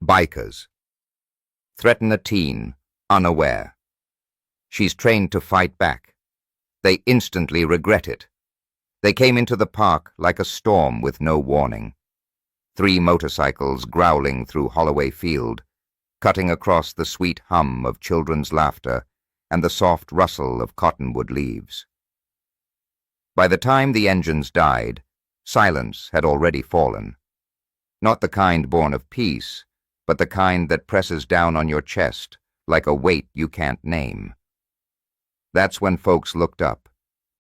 Bikers. Threaten a teen, unaware. She's trained to fight back. They instantly regret it. They came into the park like a storm with no warning. 3 motorcycles growling through Holloway Field, cutting across the sweet hum of children's laughter and the soft rustle of cottonwood leaves. By the time the engines died, silence had already fallen. Not the kind born of peace, but the kind that presses down on your chest like a weight you can't name. That's when folks looked up,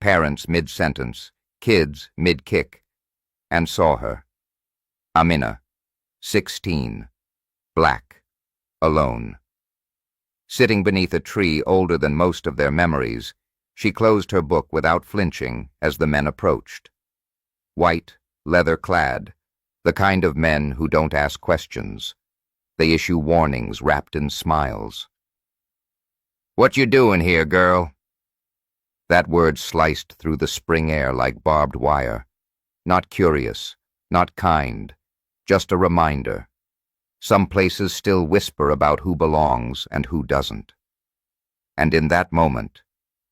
parents mid-sentence, kids mid-kick, and saw her. Amina, 16, black, alone. Sitting beneath a tree older than most of their memories, she closed her book without flinching as the men approached. White, leather-clad, the kind of men who don't ask questions. They issue warnings wrapped in smiles. "What you doing here, girl?" That word sliced through the spring air like barbed wire. Not curious, not kind, just a reminder. Some places still whisper about who belongs and who doesn't. And in that moment,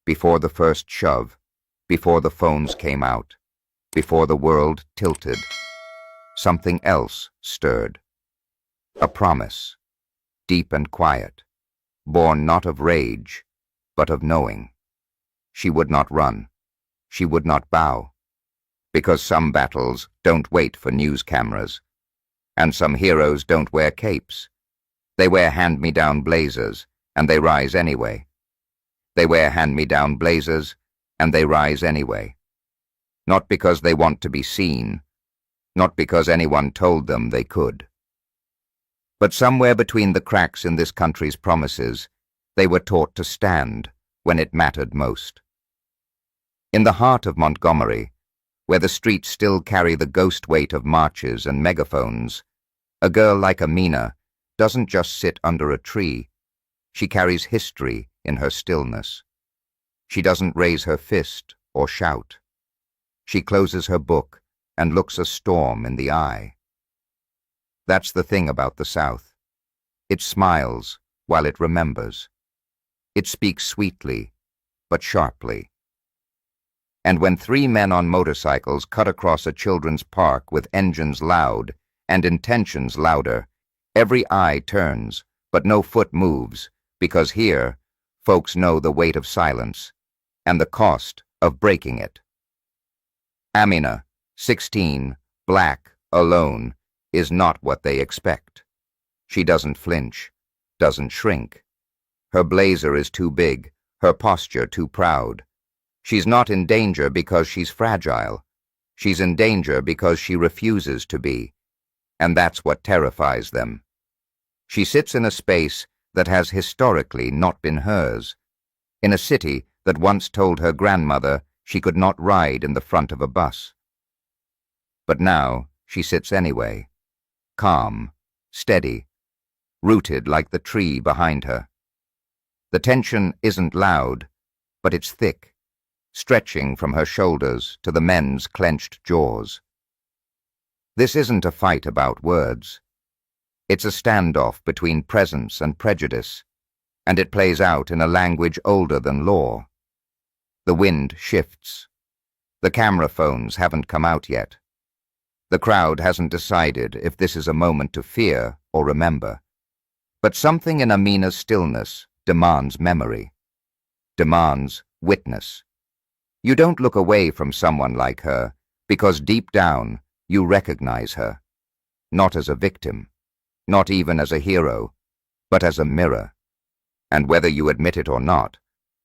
before the first shove, before the phones came out, before the world tilted, something else stirred. A promise, deep and quiet, born not of rage, but of knowing. She would not run. She would not bow. Because some battles don't wait for news cameras. And some heroes don't wear capes. They wear hand-me-down blazers, and they rise anyway. They wear hand-me-down blazers, and they rise anyway. Not because they want to be seen, not because anyone told them they could. But somewhere between the cracks in this country's promises, they were taught to stand when it mattered most. In the heart of Montgomery, where the streets still carry the ghost weight of marches and megaphones, a girl like Amina doesn't just sit under a tree. She carries history in her stillness. She doesn't raise her fist or shout. She closes her book and looks a storm in the eye. That's the thing about the South. It smiles while it remembers. It speaks sweetly, but sharply. And when 3 men on motorcycles cut across a children's park with engines loud and intentions louder, every eye turns, but no foot moves, because here, folks know the weight of silence and the cost of breaking it. Amina, 16, black, alone, is not what they expect. She doesn't flinch, doesn't shrink. Her blazer is too big, her posture too proud. She's not in danger because she's fragile. She's in danger because she refuses to be. And that's what terrifies them. She sits in a space that has historically not been hers, in a city that once told her grandmother she could not ride in the front of a bus. But now she sits anyway, calm, steady, rooted like the tree behind her. The tension isn't loud, but it's thick, stretching from her shoulders to the men's clenched jaws. This isn't a fight about words. It's a standoff between presence and prejudice, and it plays out in a language older than law. The wind shifts. The camera phones haven't come out yet. The crowd hasn't decided if this is a moment to fear or remember. But something in Amina's stillness demands memory, demands witness. You don't look away from someone like her because deep down you recognize her, not as a victim, not even as a hero, but as a mirror. And whether you admit it or not,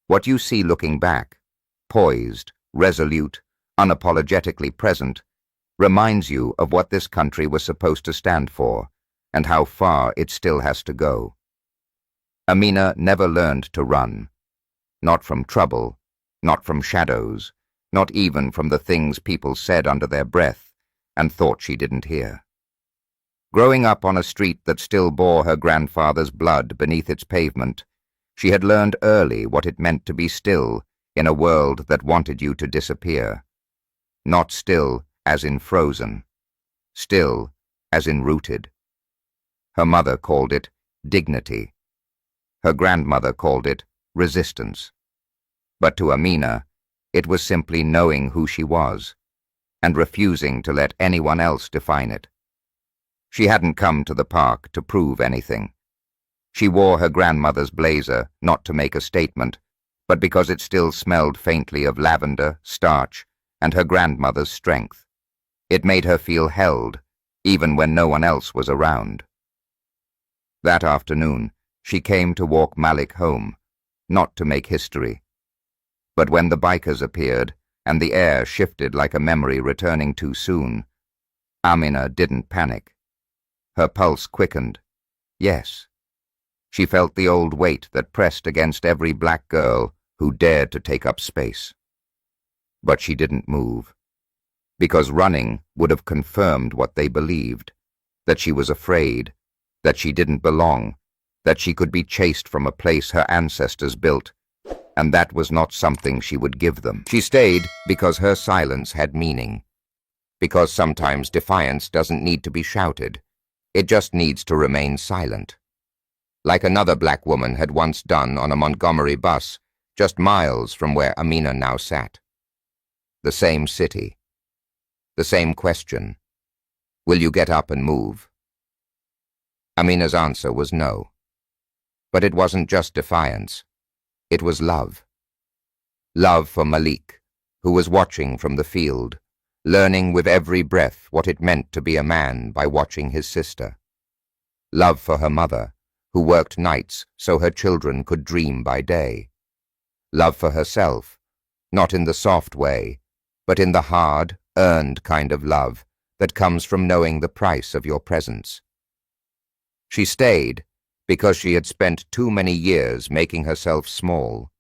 what you see looking back, poised, resolute, unapologetically present, reminds you of what this country was supposed to stand for and how far it still has to go. Amina never learned to run, not from trouble, not from shadows, not even from the things people said under their breath and thought she didn't hear. Growing up on a street that still bore her grandfather's blood beneath its pavement, she had learned early what it meant to be still in a world that wanted you to disappear. Not still as in frozen, still as in rooted. Her mother called it dignity. Her grandmother called it resistance. But to Amina, it was simply knowing who she was and refusing to let anyone else define it. She hadn't come to the park to prove anything. She wore her grandmother's blazer not to make a statement, but because it still smelled faintly of lavender, starch, and her grandmother's strength. It made her feel held, even when no one else was around. That afternoon, she came to walk Malik home, not to make history. But when the bikers appeared, and the air shifted like a memory returning too soon, Amina didn't panic. Her pulse quickened. Yes. She felt the old weight that pressed against every black girl who dared to take up space. But she didn't move, because running would have confirmed what they believed, that she was afraid, that she didn't belong, that she could be chased from a place her ancestors built, and that was not something she would give them. She stayed because her silence had meaning, because sometimes defiance doesn't need to be shouted, it just needs to remain silent. Like another black woman had once done on a Montgomery bus, just miles from where Amina now sat. The same city. The same question. Will you get up and move? Amina's answer was no. But it wasn't just defiance. It was love. Love for Malik, who was watching from the field, learning with every breath what it meant to be a man by watching his sister. Love for her mother, who worked nights so her children could dream by day. Love for herself, not in the soft way, but in the hard, earned kind of love that comes from knowing the price of your presence. She stayed because she had spent too many years making herself small,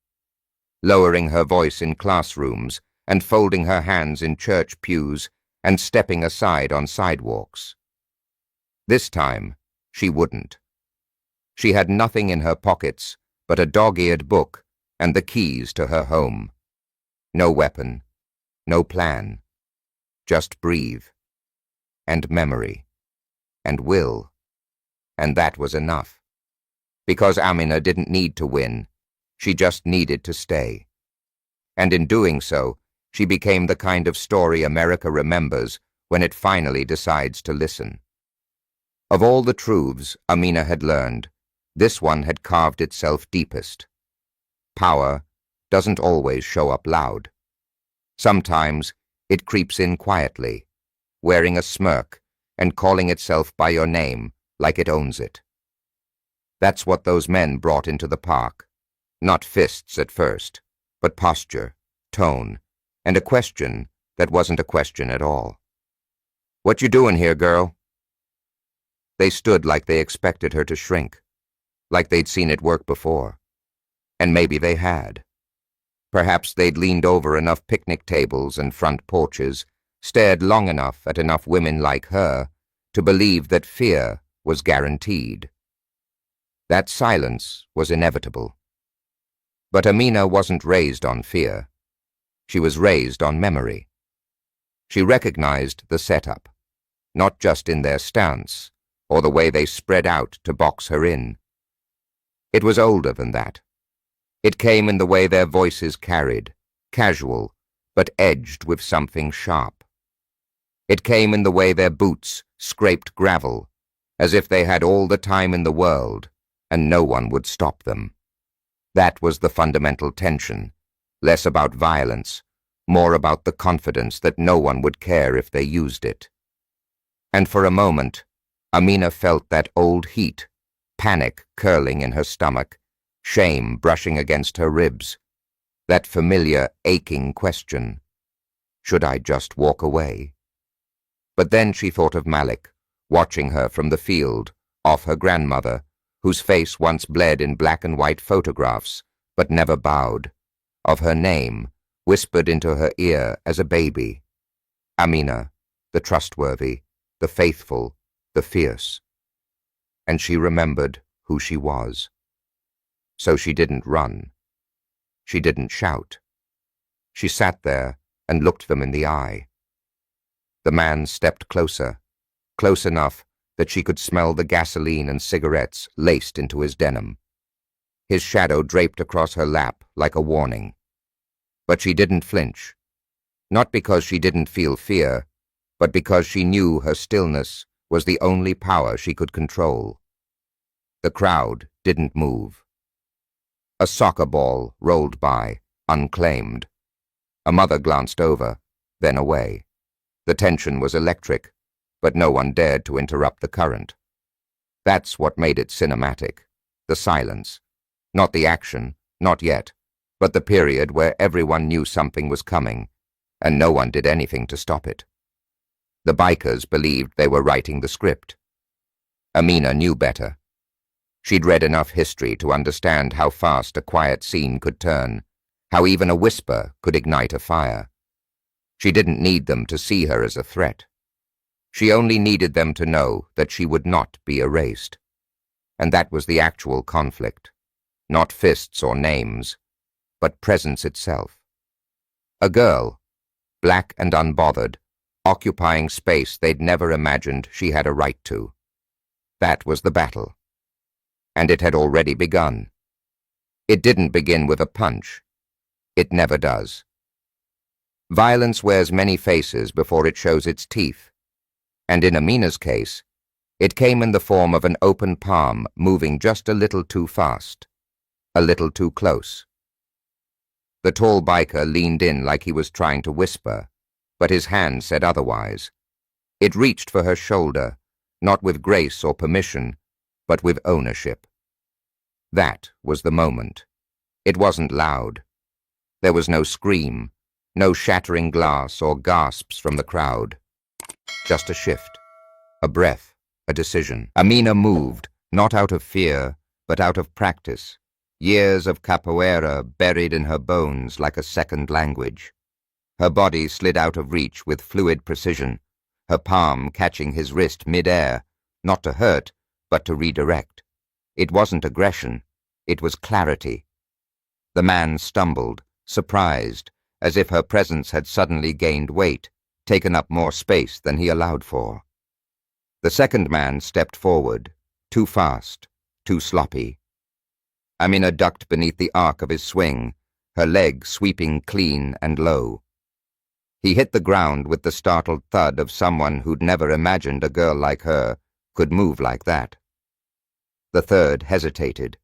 lowering her voice in classrooms and folding her hands in church pews and stepping aside on sidewalks. This time, she wouldn't. She had nothing in her pockets but a dog-eared book and the keys to her home. No weapon, no plan, just breathe, and memory, and will, and that was enough. Because Amina didn't need to win, she just needed to stay. And in doing so, she became the kind of story America remembers when it finally decides to listen. Of all the truths Amina had learned, this one had carved itself deepest. Power doesn't always show up loud. Sometimes it creeps in quietly, wearing a smirk and calling itself by your name like it owns it. That's what those men brought into the park. Not fists at first, but posture, tone, and a question that wasn't a question at all. "What you doing here, girl?" They stood like they expected her to shrink, like they'd seen it work before. And maybe they had. Perhaps they'd leaned over enough picnic tables and front porches, stared long enough at enough women like her, to believe that fear was guaranteed. That silence was inevitable. But Amina wasn't raised on fear. She was raised on memory. She recognized the setup, not just in their stance, or the way they spread out to box her in. It was older than that. It came in the way their voices carried, casual, but edged with something sharp. It came in the way their boots scraped gravel, as if they had all the time in the world, and no one would stop them. That was the fundamental tension, less about violence, more about the confidence that no one would care if they used it. And for a moment, Amina felt that old heat, panic curling in her stomach, shame brushing against her ribs, that familiar, aching question, should I just walk away? But then she thought of Malik, watching her from the field, off her grandmother, whose face once bled in black and white photographs, but never bowed, of her name, whispered into her ear as a baby. Amina, the trustworthy, the faithful, the fierce. And she remembered who she was. So she didn't run. She didn't shout. She sat there and looked them in the eye. The man stepped closer, close enough that she could smell the gasoline and cigarettes laced into his denim. His shadow draped across her lap like a warning. But she didn't flinch. Not because she didn't feel fear, but because she knew her stillness was the only power she could control. The crowd didn't move. A soccer ball rolled by, unclaimed. A mother glanced over, then away. The tension was electric, but no one dared to interrupt the current. That's what made it cinematic, the silence. Not the action, not yet, but the period where everyone knew something was coming, and no one did anything to stop it. The bikers believed they were writing the script. Amina knew better. She'd read enough history to understand how fast a quiet scene could turn, how even a whisper could ignite a fire. She didn't need them to see her as a threat. She only needed them to know that she would not be erased. And that was the actual conflict. Not fists or names, but presence itself. A girl, black and unbothered, occupying space they'd never imagined she had a right to. That was the battle. And it had already begun. It didn't begin with a punch. It never does. Violence wears many faces before it shows its teeth. And in Amina's case, it came in the form of an open palm moving just a little too fast, a little too close. The tall biker leaned in like he was trying to whisper, but his hand said otherwise. It reached for her shoulder, not with grace or permission, but with ownership. That was the moment. It wasn't loud. There was no scream, no shattering glass or gasps from the crowd. Just a shift, a breath, a decision. Amina moved, not out of fear, but out of practice. Years of capoeira buried in her bones like a second language. Her body slid out of reach with fluid precision, her palm catching his wrist mid-air, not to hurt, but to redirect. It wasn't aggression, it was clarity. The man stumbled, surprised, as if her presence had suddenly gained weight, taken up more space than he allowed for. The second man stepped forward, too fast, too sloppy. Amina ducked beneath the arc of his swing, her leg sweeping clean and low. He hit the ground with the startled thud of someone who'd never imagined a girl like her could move like that. The third hesitated.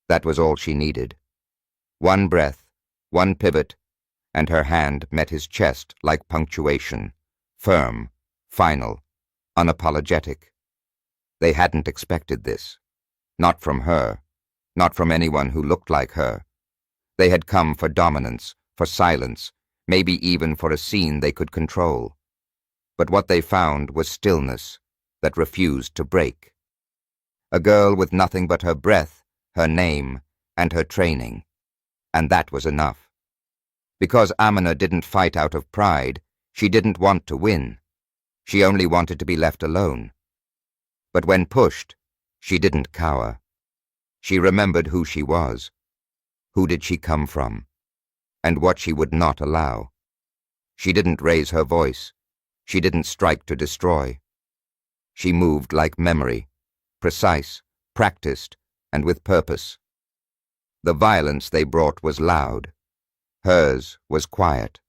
That was all she needed. One breath, one pivot, and her hand met his chest like punctuation, firm, final, unapologetic. They hadn't expected this. Not from her, not from anyone who looked like her. They had come for dominance, for silence, maybe even for a scene they could control. But what they found was stillness that refused to break. A girl with nothing but her breath, her name, and her training. And that was enough. Because Amina didn't fight out of pride, she didn't want to win. She only wanted to be left alone. But when pushed, she didn't cower. She remembered who she was. Who did she come from? And what she would not allow. She didn't raise her voice. She didn't strike to destroy. She moved like memory, precise, practiced, and with purpose. The violence they brought was loud. Hers was quiet.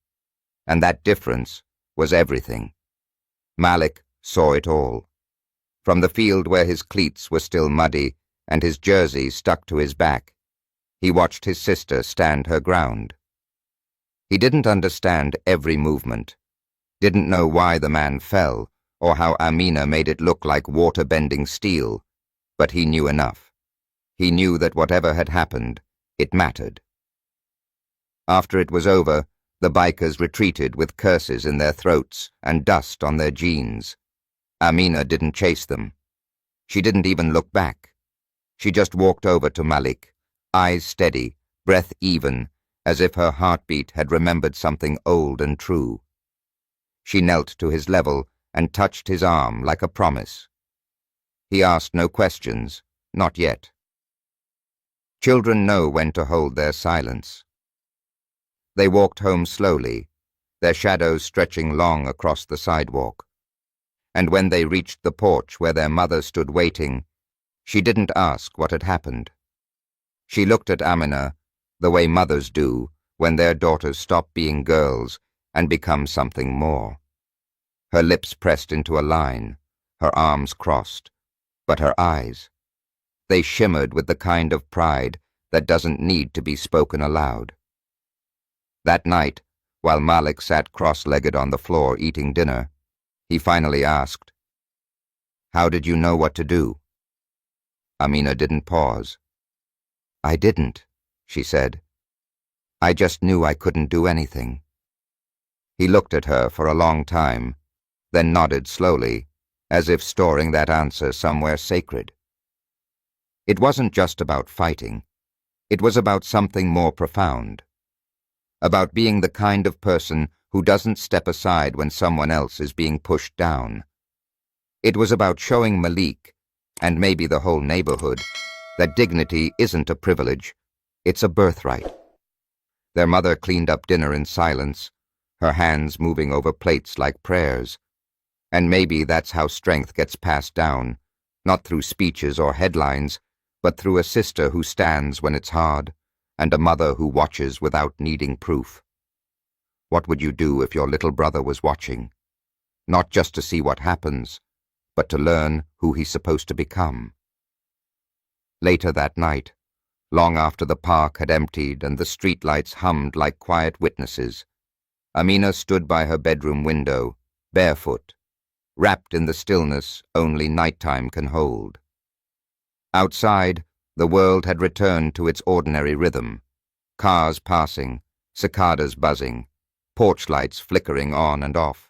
And that difference was everything. Malik saw it all. From the field where his cleats were still muddy and his jersey stuck to his back, he watched his sister stand her ground. He didn't understand every movement, didn't know why the man fell or how Amina made it look like water-bending steel, but he knew enough. He knew that whatever had happened, it mattered. After it was over, the bikers retreated with curses in their throats and dust on their jeans. Amina didn't chase them. She didn't even look back. She just walked over to Malik, eyes steady, breath even, as if her heartbeat had remembered something old and true. She knelt to his level and touched his arm like a promise. He asked no questions, not yet. Children know when to hold their silence. They walked home slowly, their shadows stretching long across the sidewalk. And when they reached the porch where their mother stood waiting, she didn't ask what had happened. She looked at Amina the way mothers do when their daughters stop being girls and become something more. Her lips pressed into a line, her arms crossed, but her eyes, they shimmered with the kind of pride that doesn't need to be spoken aloud. That night, while Malik sat cross-legged on the floor eating dinner, he finally asked, "How did you know what to do?" Amina didn't pause. "I didn't," she said. "I just knew I couldn't do anything." He looked at her for a long time, then nodded slowly, as if storing that answer somewhere sacred. It wasn't just about fighting. It was about something more profound. About being the kind of person who doesn't step aside when someone else is being pushed down. It was about showing Malik, and maybe the whole neighborhood, that dignity isn't a privilege, it's a birthright. Their mother cleaned up dinner in silence, her hands moving over plates like prayers. And maybe that's how strength gets passed down, not through speeches or headlines, but through a sister who stands when it's hard, and a mother who watches without needing proof. What would you do if your little brother was watching? Not just to see what happens, but to learn who he's supposed to become. Later that night, long after the park had emptied and the streetlights hummed like quiet witnesses, Amina stood by her bedroom window, barefoot, wrapped in the stillness only nighttime can hold. Outside, the world had returned to its ordinary rhythm, cars passing, cicadas buzzing, porch lights flickering on and off.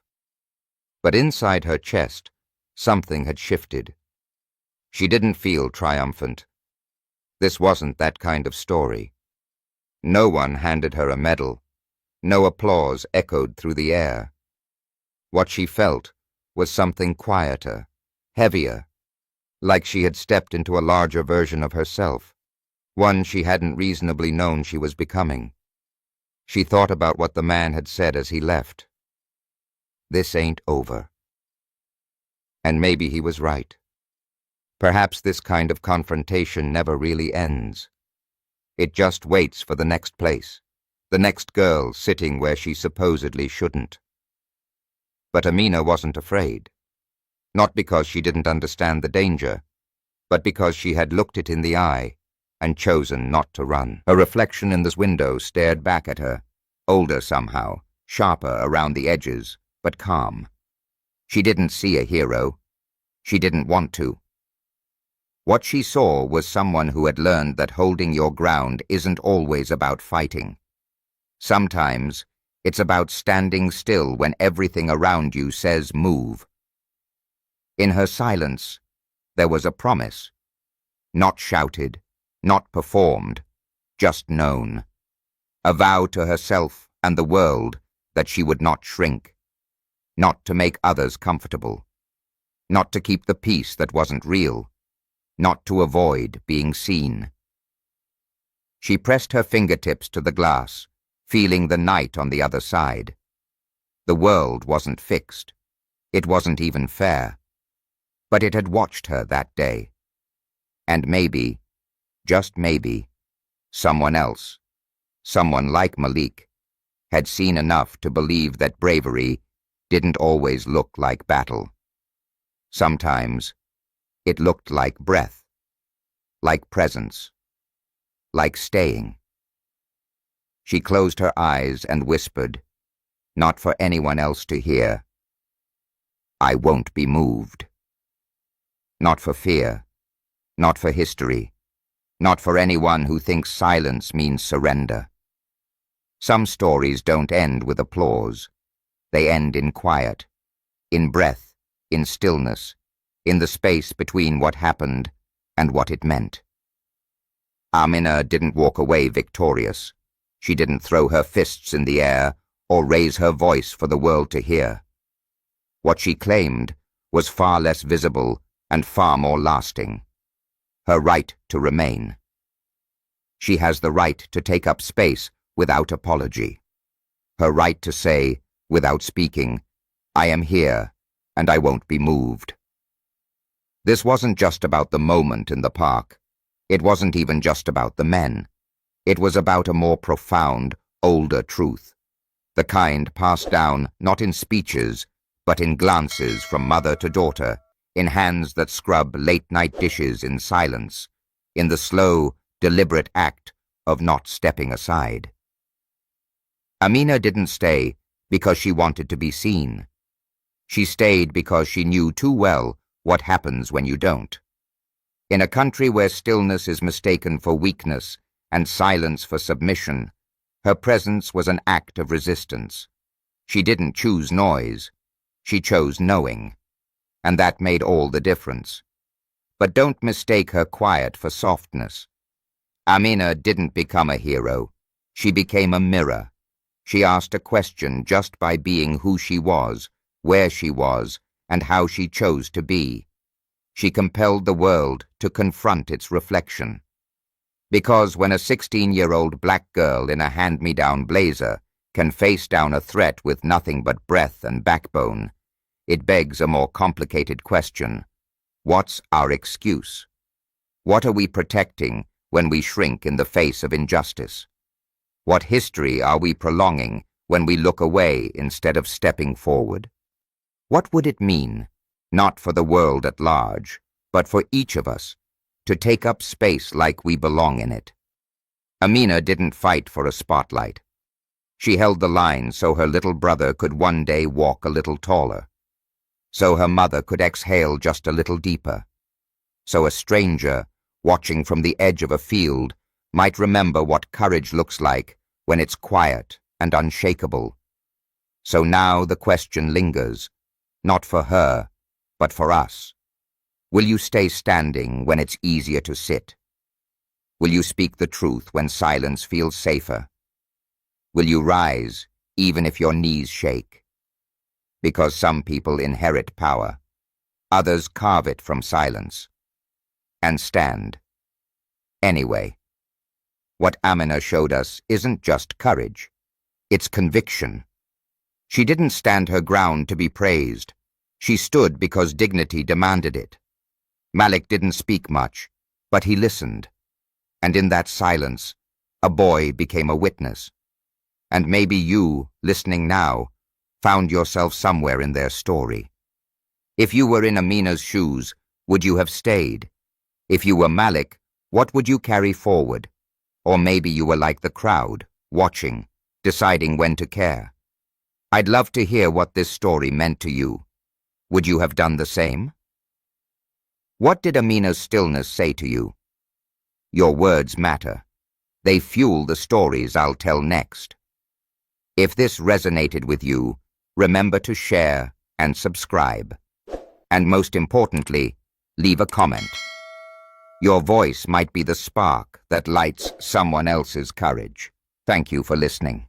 But inside her chest, something had shifted. She didn't feel triumphant. This wasn't that kind of story. No one handed her a medal. No applause echoed through the air. What she felt was something quieter, heavier, like she had stepped into a larger version of herself, one she hadn't reasonably known she was becoming. She thought about what the man had said as he left. "This ain't over." And maybe he was right. Perhaps this kind of confrontation never really ends. It just waits for the next place, the next girl sitting where she supposedly shouldn't. But Amina wasn't afraid. Not because she didn't understand the danger, but because she had looked it in the eye and chosen not to run. Her reflection in this window stared back at her, older somehow, sharper around the edges, but calm. She didn't see a hero. She didn't want to. What she saw was someone who had learned that holding your ground isn't always about fighting. Sometimes it's about standing still when everything around you says move. In her silence, there was a promise. Not shouted, not performed, just known. A vow to herself and the world that she would not shrink. Not to make others comfortable. Not to keep the peace that wasn't real. Not to avoid being seen. She pressed her fingertips to the glass, feeling the night on the other side. The world wasn't fixed. It wasn't even fair. But it had watched her that day. And maybe, just maybe, someone else, someone like Malik, had seen enough to believe that bravery didn't always look like battle. Sometimes it looked like breath, like presence, like staying. She closed her eyes and whispered, not for anyone else to hear, "I won't be moved." Not for fear, not for history, not for anyone who thinks silence means surrender. Some stories don't end with applause. They end in quiet, in breath, in stillness, in the space between what happened and what it meant. Amina didn't walk away victorious. She didn't throw her fists in the air or raise her voice for the world to hear. What she claimed was far less visible and far more lasting. Her right to remain. She has the right to take up space without apology. Her right to say, without speaking, "I am here, and I won't be moved. This wasn't just about the moment in the park. It wasn't even just about the men. It was about a more profound, older truth, the kind passed down not in speeches, but in glances from mother to daughter, in hands that scrub late-night dishes in silence, in the slow, deliberate act of not stepping aside. Amina didn't stay because she wanted to be seen. She stayed because she knew too well what happens when you don't. In a country where stillness is mistaken for weakness and silence for submission, her presence was an act of resistance. She didn't choose noise. She chose knowing. And that made all the difference. But don't mistake her quiet for softness. Amina didn't become a hero. She became a mirror. She asked a question just by being who she was, where she was, and how she chose to be. She compelled the world to confront its reflection. Because when a 16-year-old black girl in a hand-me-down blazer can face down a threat with nothing but breath and backbone, it begs a more complicated question. What's our excuse? What are we protecting when we shrink in the face of injustice? What history are we prolonging when we look away instead of stepping forward? What would it mean, not for the world at large, but for each of us, to take up space like we belong in it? Amina didn't fight for a spotlight. She held the line so her little brother could one day walk a little taller, so her mother could exhale just a little deeper, so a stranger, watching from the edge of a field, might remember what courage looks like when it's quiet and unshakable. So now the question lingers, not for her, but for us. Will you stay standing when it's easier to sit? Will you speak the truth when silence feels safer? Will you rise, even if your knees shake? Because some people inherit power, others carve it from silence. And stand. Anyway, what Amina showed us isn't just courage, it's conviction. She didn't stand her ground to be praised. She stood because dignity demanded it. Malik didn't speak much, but he listened. And in that silence, a boy became a witness. And maybe you, listening now, found yourself somewhere in their story. If you were in Amina's shoes, would you have stayed? If you were Malik, what would you carry forward? Or maybe you were like the crowd, watching, deciding when to care. I'd love to hear what this story meant to you. Would you have done the same? What did Amina's stillness say to you? Your words matter. They fuel the stories I'll tell next. If this resonated with you, remember to share and subscribe. And most importantly, leave a comment. Your voice might be the spark that lights someone else's courage. Thank you for listening.